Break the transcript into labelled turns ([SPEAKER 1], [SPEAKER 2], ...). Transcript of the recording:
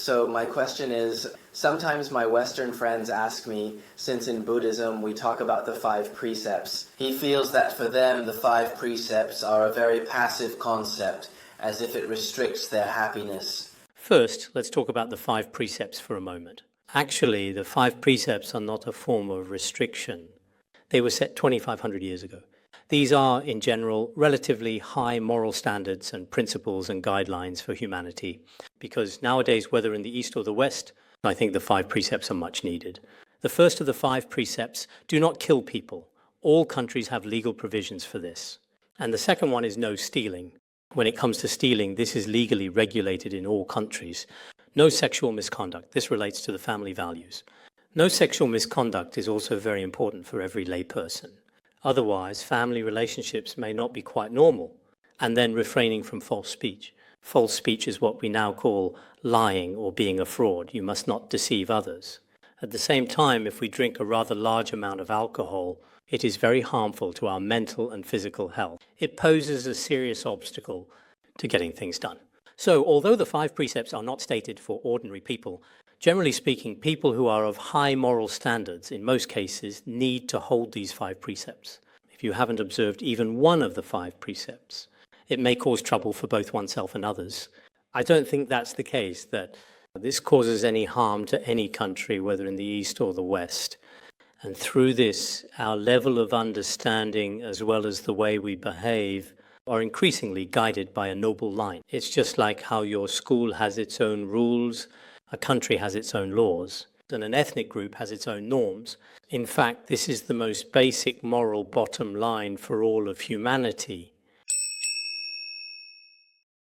[SPEAKER 1] So my question is, sometimes my Western friends ask me, since in Buddhism we talk about the 5 precepts, he feels that for them the 5 precepts are a very passive concept, as if it restricts their happiness.
[SPEAKER 2] First, let's talk about the 5 precepts for a moment. Actually, the 5 precepts are not a form of restriction. They were set 2,500 years ago. These are, in general, relatively high moral standards and principles and guidelines for humanity, because nowadays, whether in the East or the West, I think the 5 precepts are much needed. The first of the 5 precepts, do not kill people. All countries have legal provisions for this. And the second one is no stealing. When it comes to stealing, this is legally regulated in all countries. No sexual misconduct. This relates to the family values. No sexual misconduct is also very important for every layperson. Otherwise, family relationships may not be quite normal. And then refraining from false speech. False speech is what we now call lying or being a fraud. You must not deceive others. At the same time, if we drink a rather large amount of alcohol, it is very harmful to our mental and physical health. It poses a serious obstacle to getting things done. So, although the 5 precepts are not stated for ordinary people, generally speaking, people who are of high moral standards, in most cases, need to hold these 5 precepts. If you haven't observed even one of the 5 precepts, it may cause trouble for both oneself and others. I don't think that's the case, that this causes any harm to any country, whether in the East or the West. And through this, our level of understanding, as well as the way we behave, are increasingly guided by a noble line. It's just like how your school has its own rules, a country has its own laws, and an ethnic group has its own norms. In fact, this is the most basic moral bottom line for all of humanity.